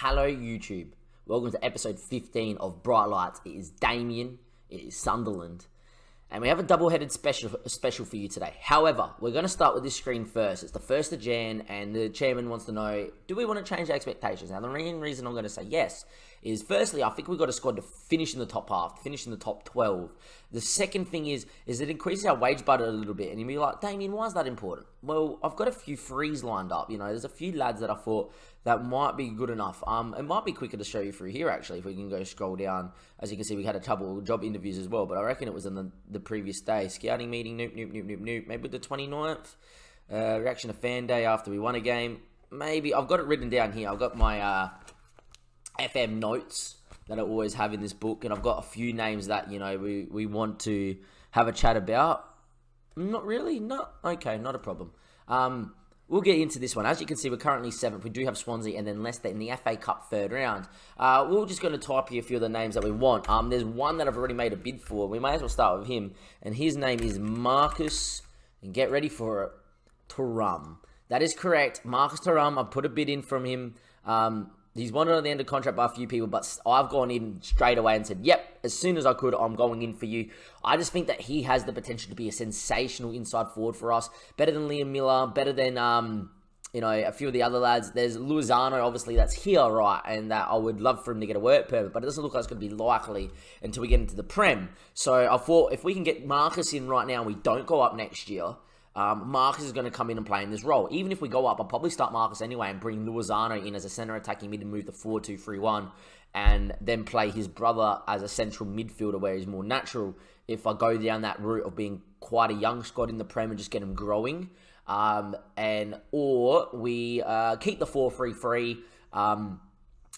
Hello YouTube, welcome to episode 15 of Bright Lights. It is Damien, it is Sunderland, and we have a double-headed special for you today. However, we're going to start with this screen first. It's the 1st of Jan, and the chairman wants to know, do we want to change expectations? Now, the main reason I'm going to say yes is, firstly, I think we've got a squad to finish in the top half, finish in the top 12. The second thing is it increases our wage budget a little bit, and you'll be like, Damien, why is that important? Well, I've got a few frees lined up. You know, there's a few lads that I thought that might be good enough. It might be quicker to show you through here, actually, if we can go scroll down. As you can see, we had a couple of job interviews as well, but I reckon it was on the previous day. Scouting meeting, nope. Maybe the 29th. Reaction to fan day after we won a game. Maybe. I've got it written down here. I've got my FM notes that I always have in this book, and I've got a few names that, you know, we want to have a chat about. Not really? No? Okay, not a problem. We'll get into this one. As you can see, we're currently 7th. We do have Swansea and then Leicester in the FA Cup third round. We're just going to type here a few of the names that we want. There's one that I've already made a bid for. We may as well start with him. And his name is Marcus, and get ready for it, Thuram. That is correct. Marcus Thuram. I put a bid in from him. He's wanted on the end of contract by a few people, but I've gone in straight away and said, yep, as soon as I could, I'm going in for you. I just think that he has the potential to be a sensational inside forward for us. Better than Liam Miller, better than, you know, a few of the other lads. There's Luizano, obviously, that's here, right, and that I would love for him to get a work permit, but it doesn't look like it's going to be likely until we get into the Prem. So I thought if we can get Marcus in right now and we don't go up next year, Marcus is going to come in and play in this role. Even if we go up, I'll probably start Marcus anyway and bring Luizano in as a centre attacking mid and move the 4-2-3-1 and then play his brother as a central midfielder where he's more natural if I go down that route of being quite a young squad in the Prem and just get him growing. Or we keep the 4-3-3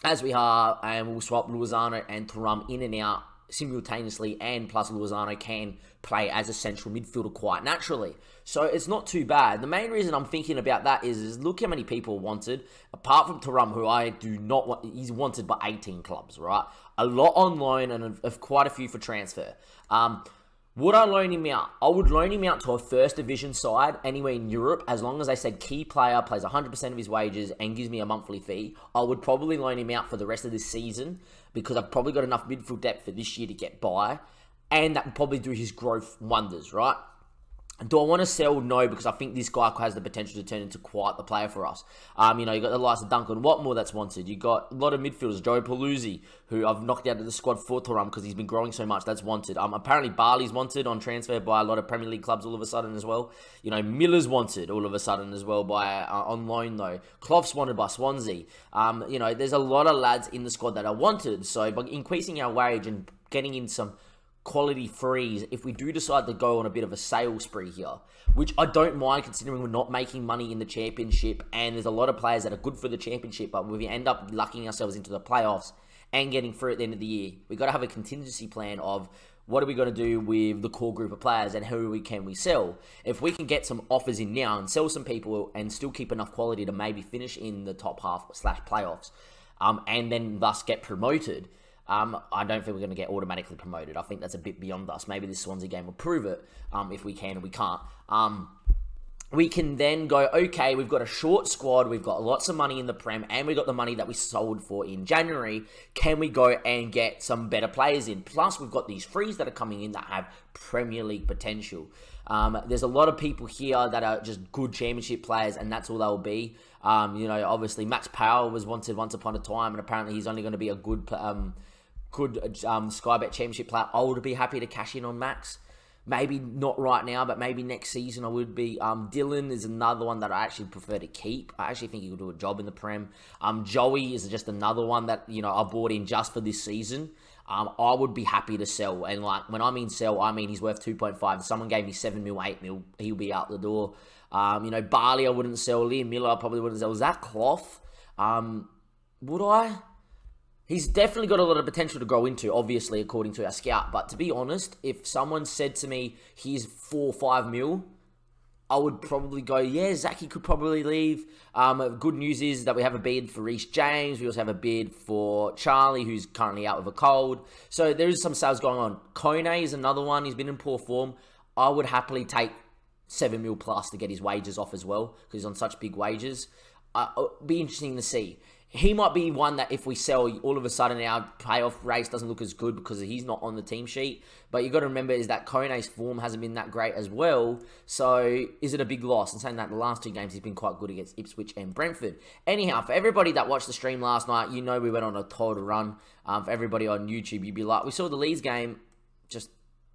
as we are, and we'll swap Luizano and Thuram in and out simultaneously, and plus Luizano can play as a central midfielder quite naturally. So it's not too bad. The main reason I'm thinking about that is look how many people wanted, apart from Thuram, who I do not want. He's wanted by 18 clubs, right? A lot on loan and quite a few for transfer. Would I loan him out? I would loan him out to a first division side anywhere in Europe, as long as they said key player plays 100% of his wages and gives me a monthly fee. I would probably loan him out for the rest of this season because I've probably got enough midfield depth for this year to get by, and that would probably do his growth wonders, right? Do I want to sell? No, because I think this guy has the potential to turn into quite the player for us. You know, you got the likes of Duncan Watmore that's wanted. You got a lot of midfielders, Joe Paluzzi, who I've knocked out of the squad for Thuram because he's been growing so much. That's wanted. Apparently Barley's wanted on transfer by a lot of Premier League clubs all of a sudden as well. You know, Miller's wanted all of a sudden as well by on loan though. Clough's wanted by Swansea. You know, there's a lot of lads in the squad that are wanted. So by increasing our wage and getting in some quality frees, if we do decide to go on a bit of a sale spree here, which I don't mind considering we're not making money in the championship, and there's a lot of players that are good for the championship, but we end up lucking ourselves into the playoffs and getting through at the end of the year. We've got to have a contingency plan of what are we going to do with the core group of players and who can we sell. If we can get some offers in now and sell some people and still keep enough quality to maybe finish in the top half / playoffs, and then thus get promoted, I don't think we're going to get automatically promoted. I think that's a bit beyond us. Maybe this Swansea game will prove it, if we can and we can't. We can then go, okay, we've got a short squad, we've got lots of money in the Prem, and we've got the money that we sold for in January. Can we go and get some better players in? Plus, we've got these frees that are coming in that have Premier League potential. There's a lot of people here that are just good championship players, and that's all they'll be. You know, obviously, Max Powell was wanted once upon a time, and apparently he's only going to be a good Sky Bet Championship player. I would be happy to cash in on Max. Maybe not right now, but maybe next season I would be. Dylan is another one that I actually prefer to keep. I actually think he could do a job in the Prem. Joey is just another one that, you know, I bought in just for this season. I would be happy to sell. And like when I mean sell, I mean he's worth 2.5. If someone gave me 7 mil, 8 mil, he'll be out the door. You know, Barley I wouldn't sell. Liam Miller I probably wouldn't sell. Zach Clough, would I? He's definitely got a lot of potential to grow into, obviously, according to our scout. But to be honest, if someone said to me, he's 4 or 5 mil, I would probably go, yeah, Zachy could probably leave. Good news is that we have a bid for Reece James. We also have a bid for Charlie, who's currently out with a cold. So there is some sales going on. Kone is another one. He's been in poor form. I would happily take 7 mil plus to get his wages off as well, because he's on such big wages. It'll be interesting to see. he might be one that if we sell, all of a sudden our payoff race doesn't look as good because he's not on the team sheet. But you got to remember is that Kone's form hasn't been that great as well. So is it a big loss? And saying that the last 2 games he's been quite good against Ipswich and Brentford. Anyhow, for everybody that watched the stream last night, you know we went on a total run. For everybody on YouTube, you'd be like, we saw the Leeds game, just,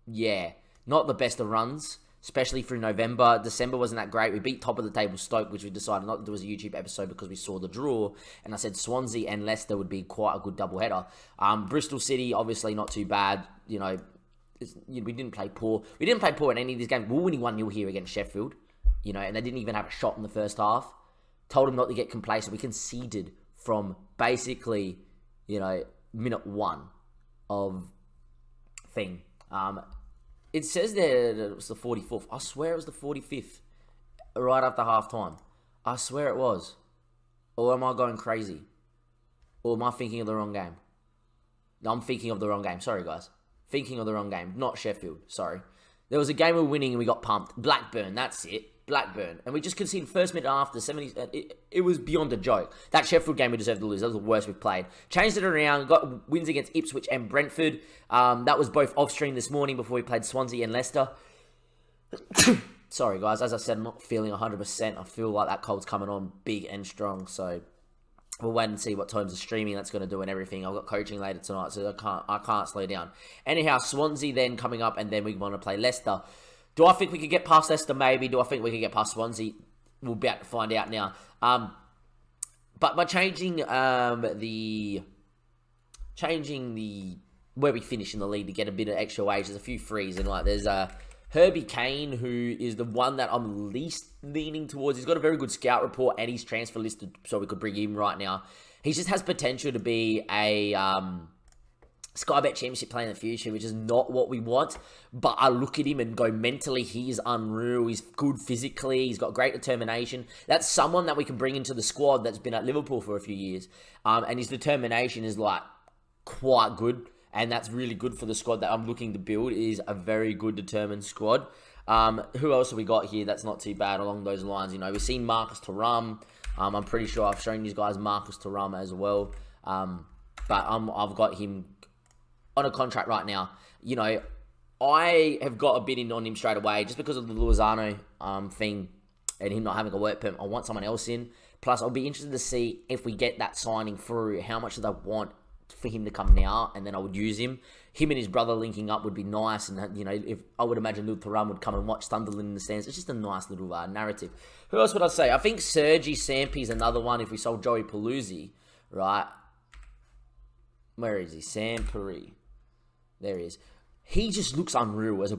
yeah, not the best of runs. Especially through November. December wasn't that great. We beat top of the table Stoke, which we decided not to do as a YouTube episode because we saw the draw. And I said Swansea and Leicester would be quite a good doubleheader. Bristol City, obviously not too bad. We didn't play poor. We didn't play poor in any of these games. We were winning 1-0 here against Sheffield. And they didn't even have a shot in the first half. Told them not to get complacent. We conceded from basically, minute 1 of thing. It says there that it was the 44th. I swear it was the 45th. Right after half-time. I swear it was. Or am I going crazy? Or am I thinking of the wrong game? No, I'm thinking of the wrong game. Sorry, guys. Thinking of the wrong game. Not Sheffield. Sorry. There was a game we were winning and we got pumped. Blackburn. That's it. Blackburn. And we just conceded first minute after 70. It was beyond a joke. That Sheffield game we deserved to lose. That was the worst we've played. Changed it around. Got wins against Ipswich and Brentford. That was both off stream this morning before we played Swansea and Leicester. Sorry guys. As I said, I'm not feeling 100%. I feel like that cold's coming on big and strong. So we'll wait and see what times of streaming that's going to do and everything. I've got coaching later tonight, so I can't slow down. Anyhow, Swansea then coming up, and then we want to play Leicester. Do I think we could get past Leicester? Maybe. Do I think we could get past Swansea? We'll be able to find out now. But by changing the where we finish in the league to get a bit of extra wage, there's a few frees, and there's Herbie Kane, who is the one that I'm least leaning towards. He's got a very good scout report and he's transfer listed, so we could bring him right now. He just has potential to be a Sky Bet Championship player in the future, which is not what we want. But I look at him and go, mentally, he is unreal. He's good physically. He's got great determination. That's someone that we can bring into the squad that's been at Liverpool for a few years. And his determination is quite good. And that's really good for the squad that I'm looking to build. It is a very good, determined squad. Who else have we got here that's not too bad along those lines? We've seen Marcus Thuram. I'm pretty sure I've shown you guys Marcus Thuram as well. But I've got him on a contract right now. I have got a bid in on him straight away just because of the Lozano thing and him not having a work permit. I want someone else in. Plus, I'll be interested to see if we get that signing through, how much do they want for him to come now, and then I would use him. Him and his brother linking up would be nice, and if I would imagine Lil Thuram would come and watch Sunderland in the stands. It's just a nice little narrative. Who else would I say? I think Sergi Sampi's another one if we sold Joey Paluzzi, right? Where is he? Samperi. There he is. He just looks unreal as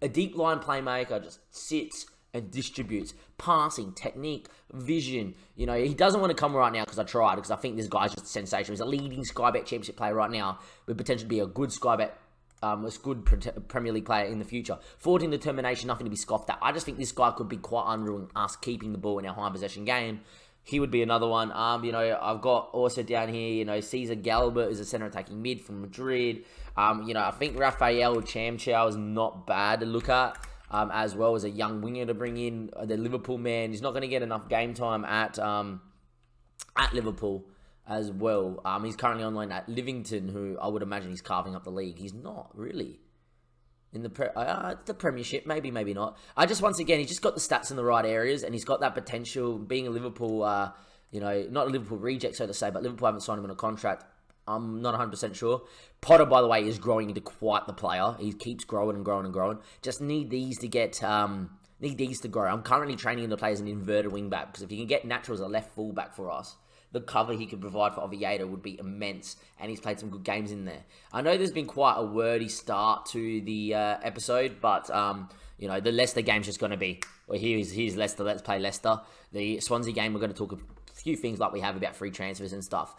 a deep line playmaker, just sits and distributes. Passing, technique, vision. He doesn't want to come right now because I tried, because I think this guy's just sensational. He's a leading Sky Bet Championship player right now, with potential to be a good Sky Bet, Premier League player in the future. 14 determination, nothing to be scoffed at. I just think this guy could be quite unreal in us keeping the ball in our high possession game. He would be another one. I've got also down here, Cesar Galbert is a centre attacking mid from Madrid. I think Rafael Chamchow is not bad to look at, as well as a young winger to bring in. The Liverpool man, he's not going to get enough game time at Liverpool as well. He's currently on loan at Livington, who I would imagine he's carving up the league. He's not really in the Premiership, maybe not. Once again, he's just got the stats in the right areas, and he's got that potential. Being a Liverpool, not a Liverpool reject, so to say, but Liverpool haven't signed him on a contract. I'm not 100% sure. Potter, by the way, is growing into quite the player. He keeps growing and growing and growing. Just need these to get, need these to grow. I'm currently training him to play as an inverted wingback, because if he can get natural as a left fullback for us, the cover he could provide for Oviedo would be immense, and he's played some good games in there. I know there's been quite a wordy start to the episode, but the Leicester game's just going to be, well, here's Leicester, let's play Leicester. The Swansea game, we're going to talk a few things like we have about free transfers and stuff.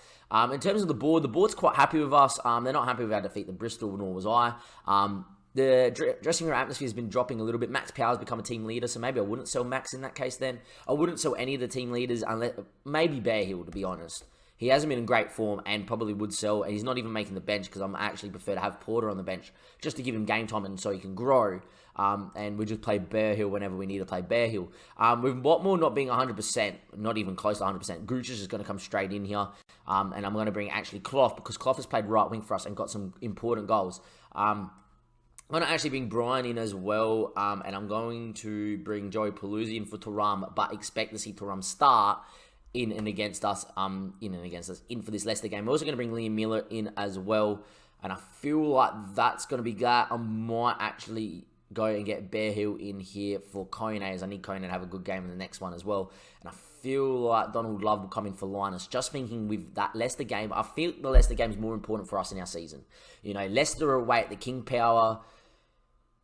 In terms of the board's quite happy with us. They're not happy with our defeat at Bristol, nor was I. The dressing room atmosphere has been dropping a little bit. Max Power's become a team leader, so maybe I wouldn't sell Max in that case then. I wouldn't sell any of the team leaders, unless maybe Bear Hill, to be honest. He hasn't been in great form and probably would sell. And he's not even making the bench because I'm actually prefer to have Porter on the bench just to give him game time and so he can grow. And we just play Bear Hill whenever we need to play Bear Hill. With Watmore not being 100%, not even close to 100%, Gooch is just going to come straight in here. And I'm going to bring actually Clough because Clough has played right wing for us and got some important goals. I'm going to actually bring Brian in as well. And I'm going to bring Joey Paluzzi in for Thuram, but expect to see Thuram start in and against us, in for this Leicester game. We're also going to bring Liam Miller in as well. And I feel like that's going to be that. I might actually go and get Bear Hill in here for Kone, as I need Kone to have a good game in the next one as well. And I feel like Donald Love will come in for Linus. Just thinking with that Leicester game, I feel the Leicester game is more important for us in our season. Leicester are away at the King Power.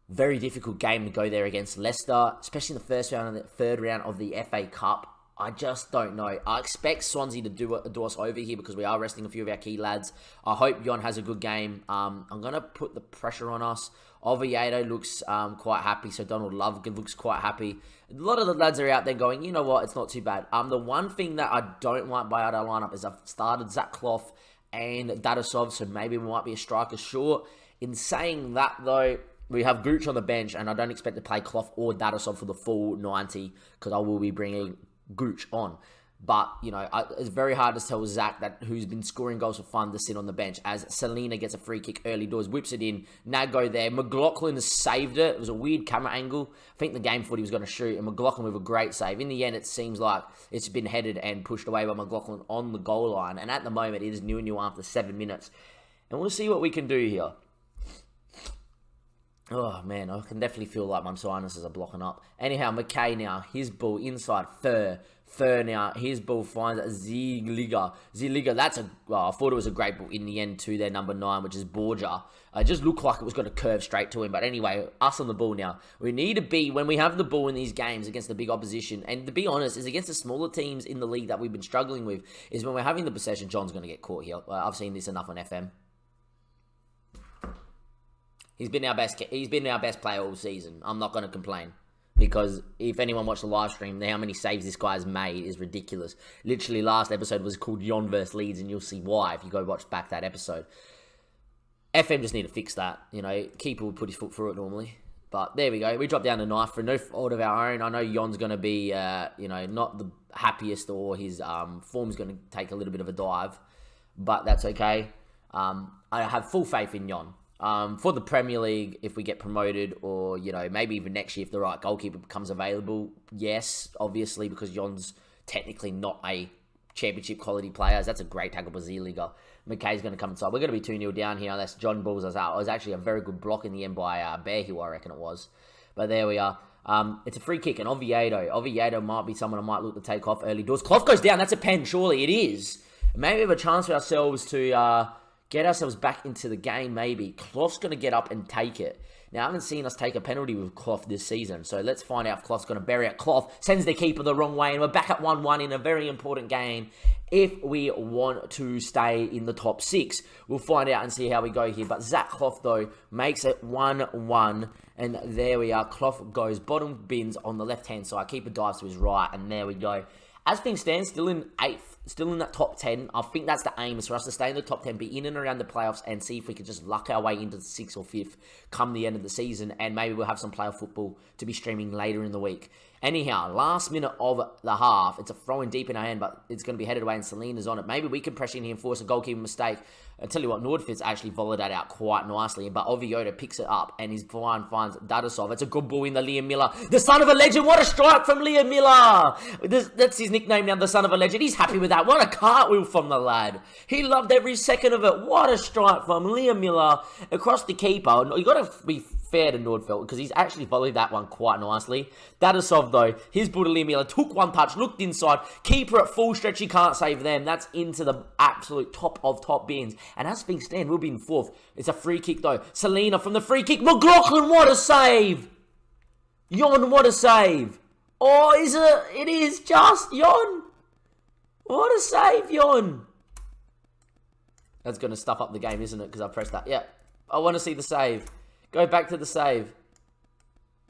Very difficult game to go there against Leicester, especially in the first round and the third round of the FA Cup. I just don't know. I expect Swansea to do us over here because we are resting a few of our key lads. I hope Jon has a good game. I'm going to put the pressure on us. Oviedo looks quite happy, so Donald Love looks quite happy. A lot of the lads are out there going, you know what, it's not too bad. The one thing that I don't like by our lineup is I've started Zach Clough and Dadasov, so maybe we might be a striker short. In saying that, though, we have Gooch on the bench, and I don't expect to play Clough or Dadasov for the full 90 because I will be bringing Gooch on. But, it's very hard to tell Zach who's been scoring goals for fun to sit on the bench as Selena gets a free kick early doors, whips it in, Nago there. McLaughlin has saved it. It was a weird camera angle. I think the game thought he was going to shoot, and McLaughlin with a great save. In the end, it seems like it's been headed and pushed away by McLaughlin on the goal line. And at the moment, it is 0-0 after 7 minutes. And we'll see what we can do here. Oh, man, I can definitely feel like my sinuses are blocking up. Anyhow, McKay now, his ball inside Fur now, his ball finds Zieliger. I thought it was a great ball in the end to their number 9, which is Borja. It just looked like it was going to curve straight to him. But anyway, us on the ball now. We need to be, when we have the ball in these games against the big opposition, and to be honest, is against the smaller teams in the league that we've been struggling with, is when we're having the possession, John's going to get caught here. I've seen this enough on FM. He's been our best player all season. I'm not going to complain. Because if anyone watched the live stream, how many saves this guy's made is ridiculous. Literally, last episode was called Jon vs Leeds, and you'll see why if you go watch back that episode. FM just need to fix that. Keeper would put his foot through it normally. But there we go. We dropped down to 9 for no fault of our own. I know Jon's going to be, not the happiest, or his form's going to take a little bit of a dive. But that's okay. I have full faith in Jon. For the Premier League, if we get promoted, or, maybe even next year if the right goalkeeper becomes available, yes, obviously, because Jon's technically not a championship quality player. That's a great tackle by Zieliger. McKay's going to come inside. We're going to be 2-0 down here unless Jon balls us out. It was actually a very good block in the end by Bear Hill, I reckon it was. But there we are. It's a free kick, and Oviedo might be someone I might look to take off early doors. Clough goes down. That's a pen, surely. It is. Maybe we have a chance for ourselves to get ourselves back into the game, maybe. Clough's going to get up and take it. Now, I haven't seen us take a penalty with Clough this season, so let's find out if Clough's going to bury it. Clough sends the keeper the wrong way, and we're back at 1-1 in a very important game. If we want to stay in the top 6, we'll find out and see how we go here. But Zach Clough, though, makes it 1-1, and there we are. Clough goes bottom bins on the left-hand side. Keeper dives to his right, and there we go. As things stand, still in 8th, still in that top 10. I think that's the aim, is for us to stay in the top 10, be in and around the playoffs, and see if we can just luck our way into the 6th or 5th come the end of the season, and maybe we'll have some playoff football to be streaming later in the week. Anyhow, last minute of the half, it's a throw in deep in our hand, but it's going to be headed away, and Selena's on it. Maybe we can pressure in here and force a goalkeeper mistake. I tell you what, Nordfitz actually volleyed that out quite nicely, but Oviedo picks it up, and his blind finds Dadasov. It's a good ball in the Liam Miller. The son of a legend, what a strike from Liam Miller! That's his nickname now, the son of a legend. He's happy with that. What a cartwheel from the lad. He loved every second of it. What a strike from Liam Miller across the keeper. You've got to be fair to Nordfeld, because he's actually volleyed that one quite nicely. Dadasov, though, his ball to Liam Miller, took one touch, looked inside, keeper at full stretch, he can't save them. That's into the absolute top of top bins. And as things stand, we'll be in 4th. It's a free kick, though. Selena from the free kick. McLaughlin, what a save! Jon, what a save! Oh, is it? It is just Jon! What a save, Jon! That's going to stuff up the game, isn't it? Because I pressed that. Yeah, I want to see the save. Go back to the save.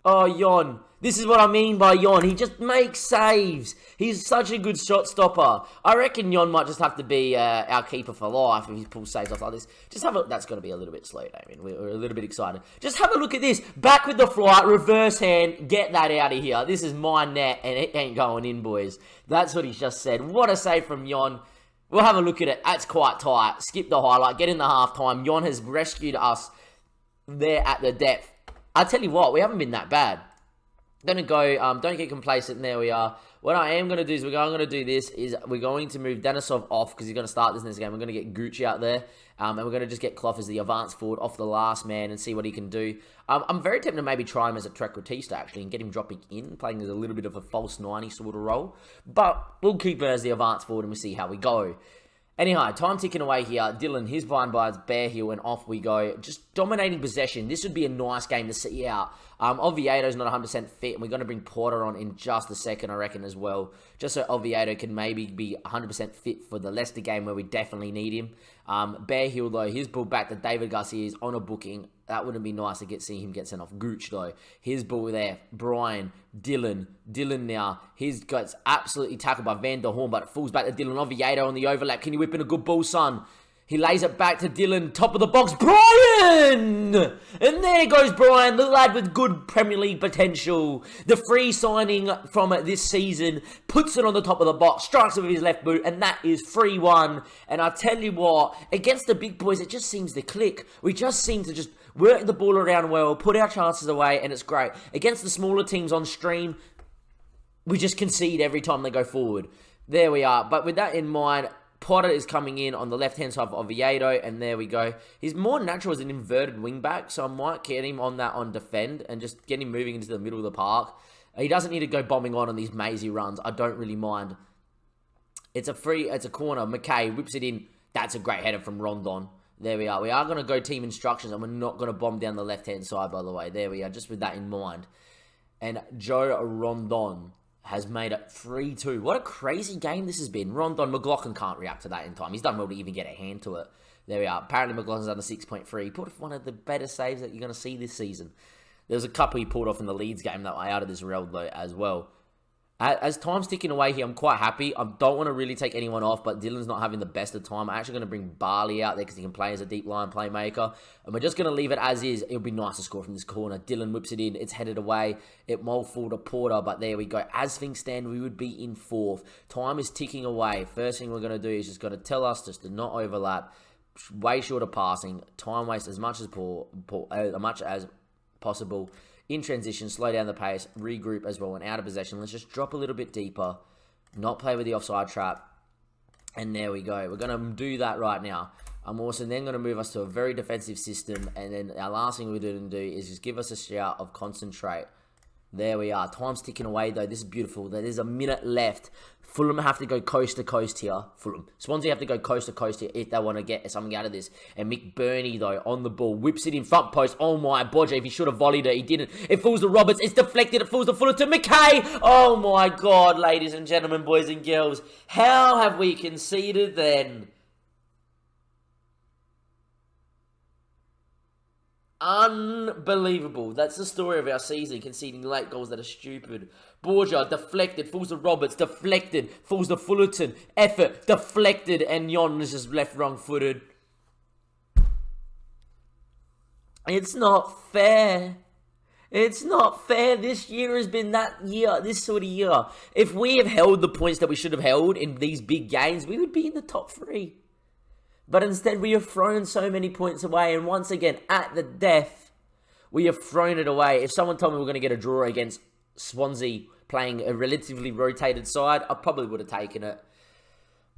Oh, Yon. This is what I mean by Yon. He just makes saves. He's such a good shot stopper. I reckon Yon might just have to be our keeper for life if he pulls saves off like this. Just have a... That's going to be a little bit slow, Damien. We're a little bit excited. Just have a look at this. Back with the flight, reverse hand. Get that out of here. This is my net, and it ain't going in, boys. That's what he's just said. What a save from Yon. We'll have a look at it. That's quite tight. Skip the highlight. Get in the half-time. Yon has rescued us there at the depth. I tell you what, we haven't been that bad. Don't get complacent. There we are. What I am going to do is we're going to do this is we're going to move Denisov off because he's going to start this game. We're going to get Gucci out there. And we're going to just get Clough as the advanced forward off the last man and see what he can do. I'm very tempted to maybe try him as a trequartista actually and get him dropping in, playing as a little bit of a false 90 sort of role. But we'll keep him as the advanced forward and we'll see how we go. Anyhow, time ticking away here. Dylan, his blind by his bare heel, and off we go. Just dominating possession. This would be a nice game to see out. Oviedo's not 100% fit, and we're going to bring Porter on in just a second, I reckon, as well. Just so Oviedo can maybe be 100% fit for the Leicester game where we definitely need him. Bare heel, though, his ball back to David Garcia is on a booking. That wouldn't be nice to see him get sent off. Gooch, though. His ball there. Brian. Dylan now. His gets absolutely tackled by Van der Horn, but it falls back to Dylan. Oviedo on the overlap. Can you whip in a good ball, son? He lays it back to Dylan. Top of the box. Brian! And there goes Brian, the lad with good Premier League potential. The free signing from this season. Puts it on the top of the box. Strikes it with his left boot. And that is 3-1. And I tell you what, against the big boys, it just seems to click. We just seem to just work the ball around well, put our chances away, and it's great. Against the smaller teams on stream, we just concede every time they go forward. There we are. But with that in mind, Potter is coming in on the left-hand side of Oviedo, and there we go. He's more natural as an inverted wing-back, so I might get him on that on defend and just get him moving into the middle of the park. He doesn't need to go bombing on these mazy runs. I don't really mind. It's a corner. McKay whips it in. That's a great header from Rondon. There we are. We are going to go team instructions, and we're not going to bomb down the left-hand side, by the way. There we are, just with that in mind. And Joe Rondon has made it 3-2. What a crazy game this has been. Rondon, McLaughlin can't react to that in time. He's done well to even get a hand to it. There we are. Apparently, McLaughlin's done a 6.3. He put off one of the better saves that you're going to see this season. There's a couple he pulled off in the Leeds game that were out of this realm, though, as well. As time's ticking away here, I'm quite happy. I don't want to really take anyone off, but Dylan's not having the best of time. I'm actually going to bring Barley out there because he can play as a deep line playmaker. And we're just going to leave it as is. It'll be nice to score from this corner. Dylan whips it in. It's headed away. It will fall to Porter, but there we go. As things stand, we would be in fourth. Time is ticking away. First thing we're going to do is just going to tell us just to not overlap. Way short of passing. Time waste as much as possible. In transition, slow down the pace, regroup as well, and out of possession. Let's just drop a little bit deeper, not play with the offside trap, and there we go. We're going to do that right now. I'm also then going to move us to a very defensive system, and then our last thing we're going to do is just give us a shout of concentrate. There we are. Time's ticking away, though. This is beautiful. There's a minute left. Fulham have to go coast to coast here. Swansea have to go coast to coast here if they want to get something out of this. And Mick Burney, though, on the ball. Whips it in front post. Oh, my. Bodge, if he should have volleyed it, he didn't. It falls to Roberts. It's deflected. It falls to Fuller to McKay. Oh, my God, ladies and gentlemen, boys and girls. How have we conceded then? Unbelievable. That's the story of our season, conceding late goals that are stupid. Borgia, deflected, falls to Roberts, deflected, falls to Fullerton, effort, deflected, and Yon is just left wrong-footed. It's not fair. It's not fair. This year has been that year, this sort of year. If we have held the points that we should have held in these big games, we would be in the top 3. But instead, we have thrown so many points away. And once again, at the death, we have thrown it away. If someone told me we're going to get a draw against Swansea playing a relatively rotated side, I probably would have taken it.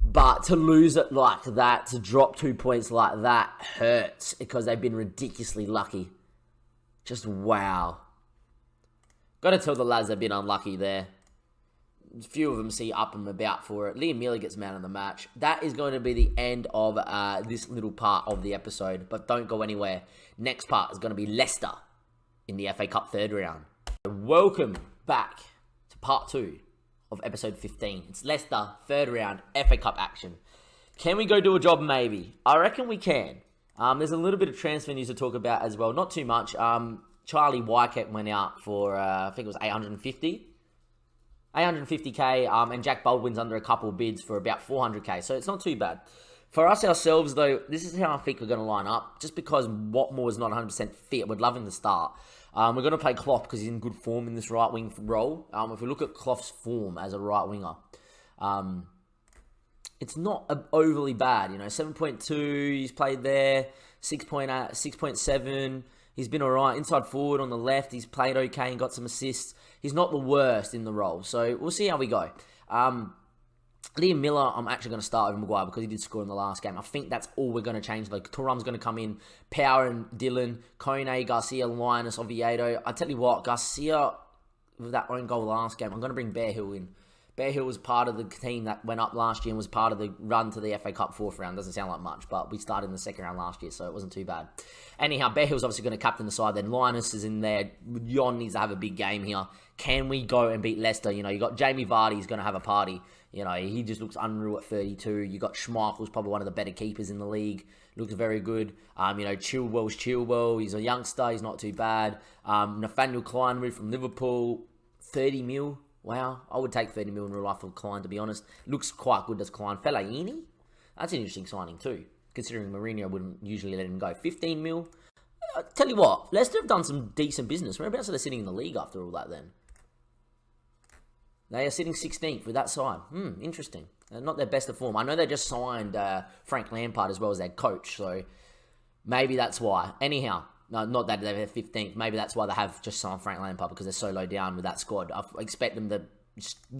But to lose it like that, to drop 2 points like that, hurts. Because they've been ridiculously lucky. Just wow. Got to tell the lads they've been unlucky there. A few of them see up and about for it. Liam Miller gets man of the match. That is going to be the end of this little part of the episode. But don't go anywhere. Next part is going to be Leicester in the FA Cup third round. Welcome back to part 2 of episode 15. It's Leicester third round FA Cup action. Can we go do a job? Maybe. I reckon we can. There's a little bit of transfer news to talk about as well. Not too much. Charlie Wycott went out for, I think it was 850k, and Jack Baldwin's under a couple of bids for about 400k, so it's not too bad. For us ourselves, though, this is how I think we're going to line up, just because Watmore is not 100% fit. We'd love him to start. We're going to play Clough because he's in good form in this right wing role. If we look at Clough's form as a right winger, it's not overly bad. 7.2, he's played there, 6.8, 6.7. He's been all right. Inside forward on the left, he's played okay and got some assists. He's not the worst in the role, so we'll see how we go. Liam Miller, I'm actually going to start over Maguire because he did score in the last game. I think that's all we're going to change. Like, Thuram's going to come in, Power and Dylan, Kone, Garcia, Linus, Oviedo. I tell you what, Garcia, with that own goal last game, I'm going to bring Bear Hill in. Bear Hill was part of the team that went up last year and was part of the run to the FA Cup 4th round. Doesn't sound like much, but we started in the 2nd round last year, so it wasn't too bad. Anyhow, Bear Hill's obviously going to captain the side. Then Linus is in there. Yon needs to have a big game here. Can we go and beat Leicester? You got Jamie Vardy's going to have a party. He just looks unreal at 32. You got Schmeichel's probably one of the better keepers in the league. Looks very good. Chilwell's Chilwell. He's a youngster. He's not too bad. Nathaniel Klein moved from Liverpool. 30 mil. Wow. I would take 30 mil in real life for Klein, to be honest. Looks quite good, does Klein. Fellaini? That's an interesting signing too, considering Mourinho wouldn't usually let him go. 15 mil. I tell you what, Leicester have done some decent business. Whereabouts are they sitting in the league after all that then? They are sitting 16th with that side. Interesting. Not their best of form. I know they just signed Frank Lampard as well as their coach, so maybe that's why. Anyhow, no, not that they're 15th. Maybe that's why they have just signed Frank Lampard, because they're so low down with that squad. I expect them to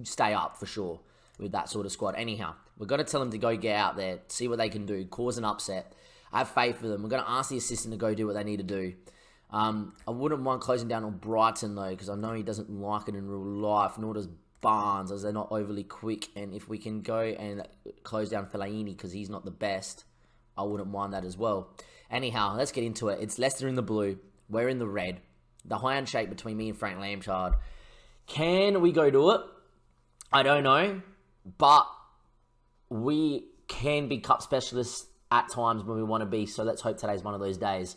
stay up for sure with that sort of squad. Anyhow, we're going to tell them to go get out there, see what they can do, cause an upset. I have faith for them. We're going to ask the assistant to go do what they need to do. I wouldn't mind closing down on Brighton, though, because I know he doesn't like it in real life, nor does Barnes, as they're not overly quick. And if we can go and close down Fellaini, because he's not the best, I wouldn't mind that as well. Anyhow, let's get into it. It's Leicester in the blue. We're in the red. The handshake between me and Frank Lampard. Can we go do it? I don't know. But we can be cup specialists at times when we want to be. So let's hope today's one of those days.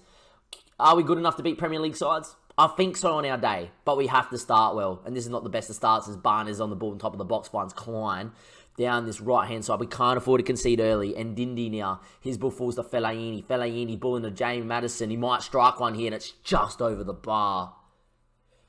Are we good enough to beat Premier League sides? I think so on our day. But we have to start well. And this is not the best of starts as Barnes on the ball on top of the box finds Klein down this right-hand side. We can't afford to concede early. And Dindy now, his ball falls to Fellaini. Fellaini, ball into James Maddison. He might strike one here, and it's just over the bar.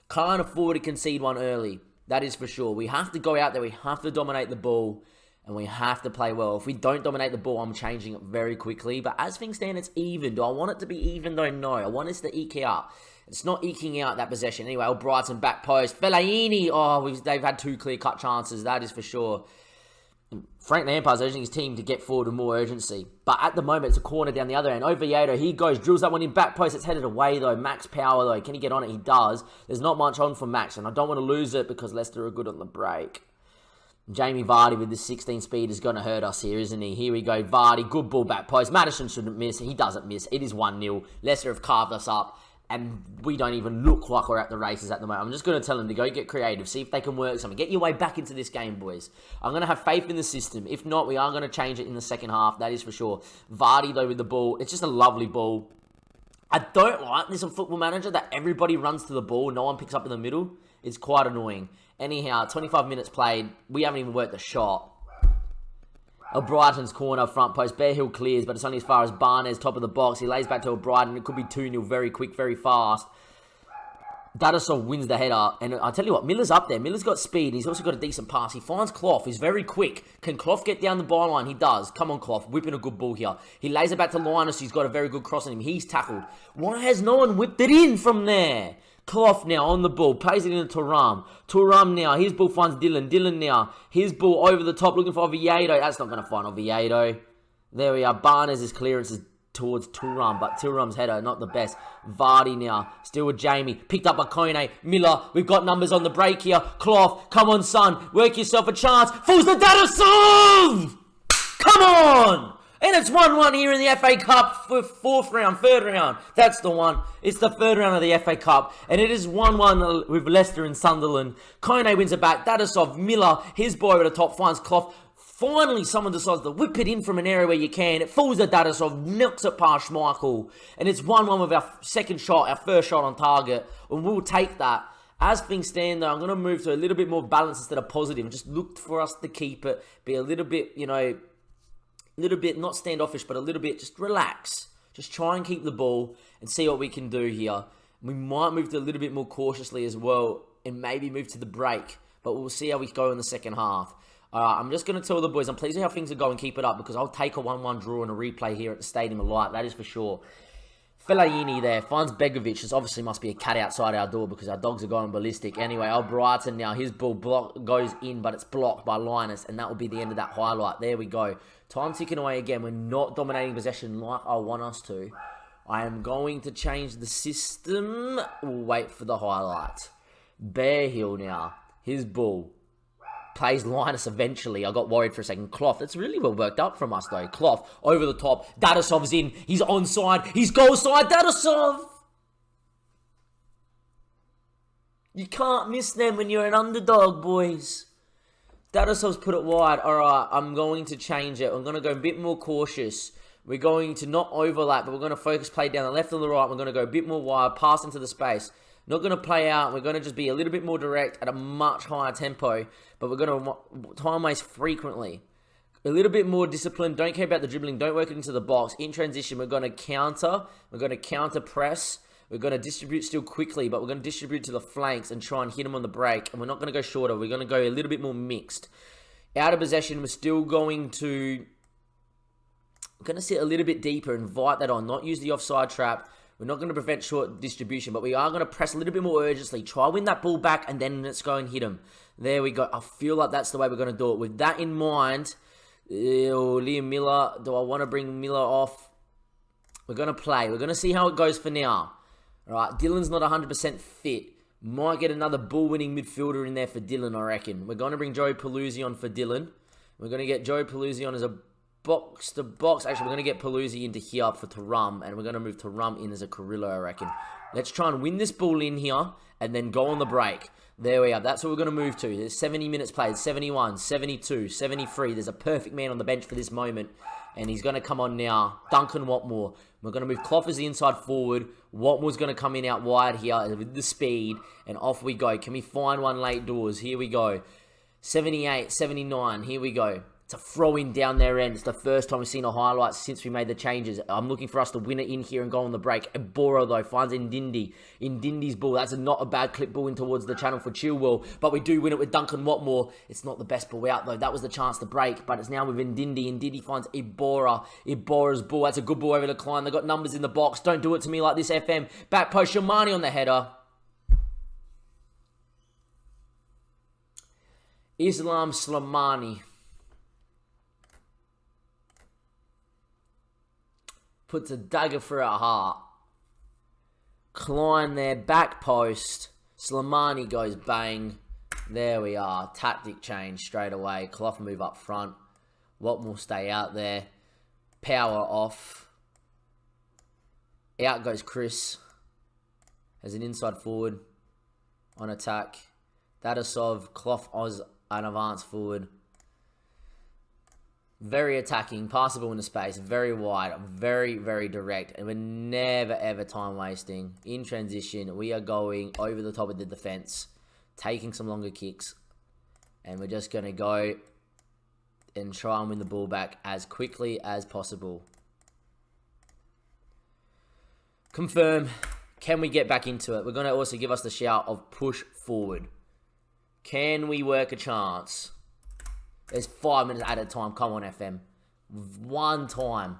Can't afford to concede one early. That is for sure. We have to go out there. We have to dominate the ball. And we have to play well. If we don't dominate the ball, I'm changing it very quickly. But as things stand, it's even. Do I want it to be even, though? No. I want us to eke out. It's not eking out that possession. Anyway, Brighton back post. Fellaini. Oh, they've had 2 clear-cut chances. That is for sure. Frank Lampard's urging his team to get forward with more urgency. But at the moment, it's a corner down the other end. Oviedo, he goes, drills that one in back post. It's headed away, though. Max Power, though. Can he get on it? He does. There's not much on for Max, and I don't want to lose it because Leicester are good on the break. Jamie Vardy with this 16 speed is going to hurt us here, isn't he? Here we go. Vardy, good ball back post. Maddison shouldn't miss. He doesn't miss. It is 1-0. Leicester have carved us up, and we don't even look like we're at the races at the moment. I'm just going to tell them to go get creative, see if they can work something. Get your way back into this game, boys. I'm going to have faith in the system. If not, we are going to change it in the second half. That is for sure. Vardy, though, with the ball. It's just a lovely ball. I don't like this on Football Manager, that everybody runs to the ball. No one picks up in the middle. It's quite annoying. Anyhow, 25 minutes played. We haven't even worked the shot. Brighton's corner, front post. Bear Hill clears, but it's only as far as Barnes, top of the box. He lays back to Brighton. It could be 2-0 very quick, very fast. Dadasov wins the header. And I'll tell you what, Miller's up there. Miller's got speed. He's also got a decent pass. He finds Clough. He's very quick. Can Clough get down the byline? He does. Come on, Clough. Whipping a good ball here. He lays it back to Linus. He's got a very good cross on him. He's tackled. Why has no one whipped it in from there? Clough now on the ball, plays it into Thuram. Thuram now, his ball finds Dylan. Dylan now, his ball over the top, looking for Oviedo. That's not going to find Oviedo. There we are. Barnes' clearance is towards Thuram, but Thuram's header, not the best. Vardy now, still with Jamie. Picked up by Kone. Miller, we've got numbers on the break here. Clough, come on, son. Work yourself a chance. Falls the Dadasov! Come on! And it's 1-1 here in the FA Cup for 3rd round. That's the one. It's the 3rd round of the FA Cup. And it is 1-1 with Leicester and Sunderland. Kone wins it back. Dadasov, Miller, his boy over the top, finds Clough. Finally, someone decides to whip it in from an area where you can. It falls to Dadasov, knocks it past Schmeichel, and it's 1-1 with our second shot, our first shot on target, and we'll take that. As things stand, though, I'm going to move to a little bit more balance instead of positive, and just look for us to keep it, be a little bit, a little bit, not standoffish, but a little bit, just relax. Just try and keep the ball and see what we can do here. We might move to a little bit more cautiously as well, and maybe move to the break, but we'll see how we go in the second half. I'm just going to tell the boys, I'm pleased with how things are going, keep it up, because I'll take a 1-1 draw and a replay here at the Stadium of Light, that is for sure. Fellaini there, finds Begovic. This obviously must be a cat outside our door because our dogs are going ballistic. Anyway, Albrighton now, his ball goes in, but it's blocked by Linus, and that will be the end of that highlight. There we go. Time ticking away again. We're not dominating possession like I want us to. I am going to change the system. We'll wait for the highlight. Bear Hill now, his ball. Plays Linus eventually. I got worried for a second. Clough. That's really well worked up from us, though. Clough over the top. Dadasov's in. He's onside. He's goal side. Dadasov! You can't miss them when you're an underdog, boys. Dadasov's put it wide. Alright, I'm going to change it. I'm going to go a bit more cautious. We're going to not overlap, but we're going to focus play down the left and the right. We're going to go a bit more wide, pass into the space. Not going to play out. We're going to just be a little bit more direct at a much higher tempo. But we're going to time waste frequently. A little bit more disciplined. Don't care about the dribbling. Don't work it into the box. In transition, we're going to counter. We're going to counter press. We're going to distribute still quickly. But we're going to distribute to the flanks and try and hit them on the break. And we're not going to go shorter. We're going to go a little bit more mixed. Out of possession, we're still going to... We're going to sit a little bit deeper. Invite that on. Not use the offside trap. We're not going to prevent short distribution, but we are going to press a little bit more urgently. Try win that ball back, and then let's go and hit him. There we go. I feel like that's the way we're going to do it. With that in mind, Liam Miller, do I want to bring Miller off? We're going to play. We're going to see how it goes for now. All right, Dylan's not 100% fit. Might get another ball-winning midfielder in there for Dylan, I reckon. We're going to bring Joey Paluzzi on for Dylan. We're going to get Joey Paluzzi on as a box to box. Actually, we're going to get Paluzzi into here for Tarum, and we're going to move Tarum in as a Carrillo, I reckon. Let's try and win this ball in here, and then go on the break. There we are. That's what we're going to move to. There's 70 minutes played. 71, 72, 73. There's a perfect man on the bench for this moment, and he's going to come on now. Duncan Watmore. We're going to move Clough as the inside forward. Watmore's going to come in out wide here with the speed, and off we go. Can we find one late doors? Here we go. 78, 79. Here we go. It's a throw-in down their end. It's the first time we've seen a highlight since we made the changes. I'm looking for us to win it in here and go on the break. Ebora, though, finds Ndindi. Ndindi's ball. That's not a bad clip ball in towards the channel for Chilwell. But we do win it with Duncan Watmore. It's not the best ball out, though. That was the chance to break. But it's now with Ndindi. Ndindi finds Ebora. Ebora's ball. That's a good ball over the Klein. They've got numbers in the box. Don't do it to me like this, FM. Back post. Shamani on the header. Islam Slimani. Puts a dagger through our heart. Klein there, back post. Slimani goes bang. There we are. Tactic change straight away. Clough move up front. Watmore stay out there. Power off. Out goes Chris. As an inside forward. On attack. Dadasov. Clough as an advance forward. Very attacking, passable into space, very wide, very, very direct, and we're never, ever time wasting. In transition, we are going over the top of the defense, taking some longer kicks, and we're just going to go and try and win the ball back as quickly as possible. Confirm. Can we get back into it? We're going to also give us the shout of push forward. Can we work a chance? There's 5 minutes at a time. Come on, FM. One time.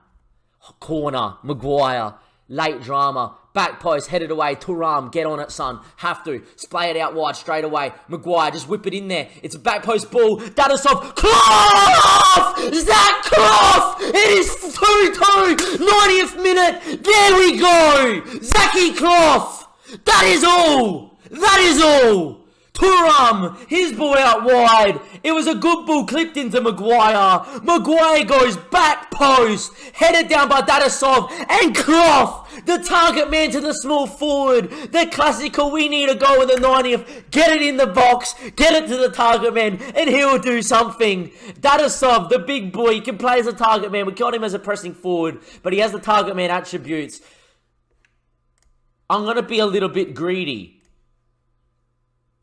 Corner. Maguire. Late drama. Back post. Headed away. Turam. Get on it, son. Have to. Splay it out wide straight away. Maguire. Just whip it in there. It's a back post ball. Dadasov. Clough! Zach Clough! It is 2-2. 90th minute. There we go. Zachy Clough. That is all. That is all. Turam, his ball out wide. It was a good ball clipped into Maguire. Maguire goes back post, headed down by Dadasov, and Clough the target man to the small forward. The classical, we need a goal in the 90th. Get it in the box. Get it to the target man, and he'll do something. Dadasov, the big boy, he can play as a target man. We got him as a pressing forward, but he has the target man attributes. I'm going to be a little bit greedy.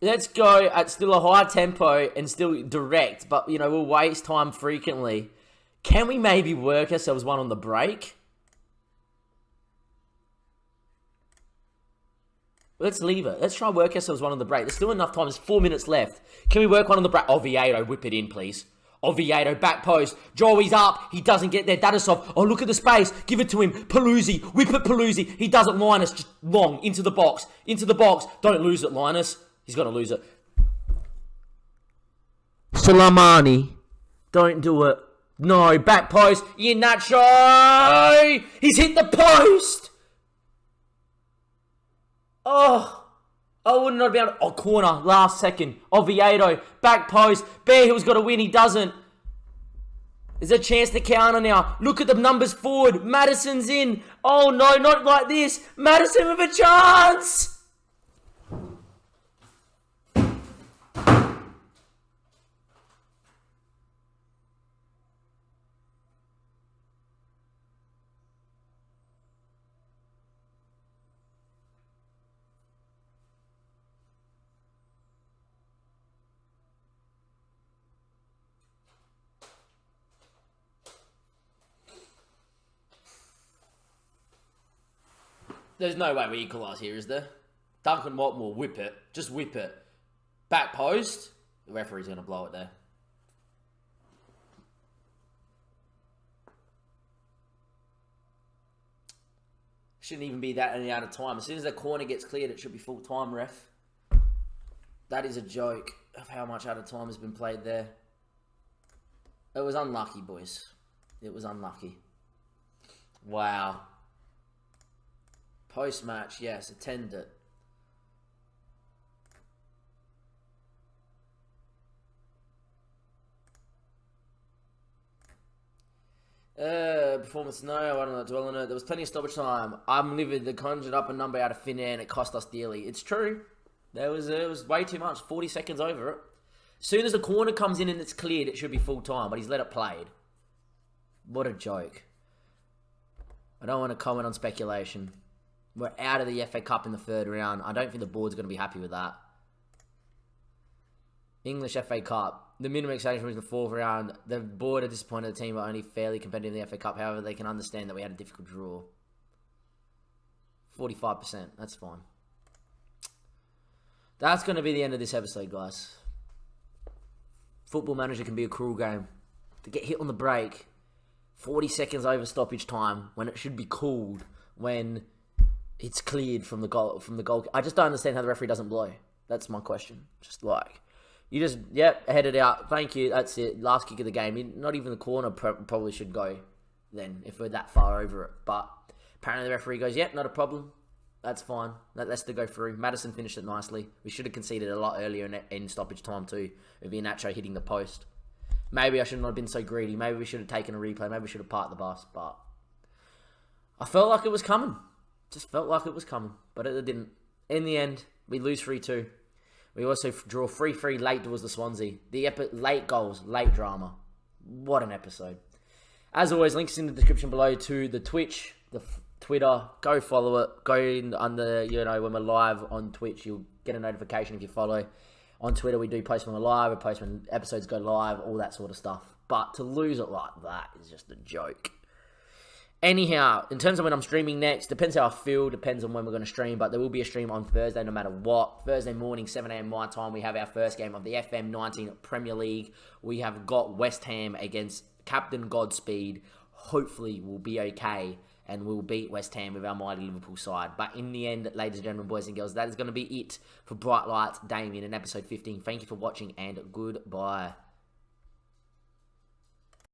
Let's go at still a high tempo and still direct, but, you know, we'll waste time frequently. Can we maybe work ourselves one on the break? Let's leave it. Let's try and work ourselves one on the break. There's still enough time. There's 4 minutes left. Can we work one on the break? Oviedo, whip it in, please. Oviedo, back post. Joey's up. He doesn't get there. Dadasov. Oh, look at the space. Give it to him. Paluzzi. Whip it, Paluzzi. He does it, Linus. Just long. Into the box. Into the box. Don't lose it, Linus. He's going to lose it. Soleimani. Don't do it. No, back post. Iheanacho. He's hit the post. Oh. I would not be able to... Oh, corner. Last second. Oviedo. Back post. Bear Hill's got to win. He doesn't. There's a chance to counter now. Look at the numbers forward. Madison's in. Oh, no. Not like this. Madison with a chance. There's no way we equalise here, is there? Duncan Watmore, whip it. Just whip it. Back post. The referee's going to blow it there. Shouldn't even be that any out of time. As soon as the corner gets cleared, it should be full time, ref. That is a joke of how much out of time has been played there. It was unlucky, boys. It was unlucky. Wow. Post-match, yes, attend it. Performance, no, I don't know, dwell on it. There was plenty of stoppage time. I'm livid. They conjured up a number out of thin air and it cost us dearly. It's true. It was way too much. 40 seconds over it. As soon as the corner comes in and it's cleared, it should be full time, but he's let it played. What a joke. I don't want to comment on speculation. We're out of the FA Cup in the third round. I don't think the board's going to be happy with that. English FA Cup. The minimum expectation was the fourth round. The board are disappointed the team were only fairly competitive in the FA Cup. However, they can understand that we had a difficult draw. 45%. That's fine. That's going to be the end of this episode, guys. Football Manager can be a cruel game. To get hit on the break, 40 seconds over stoppage time, when it should be called, when it's cleared from the goal. I just don't understand how the referee doesn't blow. That's my question. Just like, you just, yep, head it out. Thank you. That's it. Last kick of the game. Not even the corner probably should go then, if we're that far over it. But apparently the referee goes, yep, not a problem. That's fine. Let's go through. Madison finished it nicely. We should have conceded a lot earlier in stoppage time too, with Iheanacho hitting the post. Maybe I should not have been so greedy. Maybe we should have taken a replay. Maybe we should have parked the bus. But I felt like it was coming. Just felt like it was coming. But it didn't. In the end, we lose 3-2. We also draw 3-3 late towards the Swansea. The late goals, late drama. What an episode. As always, links in the description below to the Twitch, the Twitter. Go follow it. Go in under, when we're live on Twitch, you'll get a notification if you follow. On Twitter, we do post when we're live. We post when episodes go live, all that sort of stuff. But to lose it like that is just a joke. Anyhow, in terms of when I'm streaming next, depends how I feel, depends on when we're going to stream, but there will be a stream on Thursday no matter what. Thursday morning, 7 a.m. my time, we have our first game of the FM19 Premier League. We have got West Ham against Captain Godspeed. Hopefully we'll be okay and we'll beat West Ham with our mighty Liverpool side. But in the end, ladies and gentlemen, boys and girls, that is going to be it for Bright Lights Damien in episode 15. Thank you for watching and goodbye.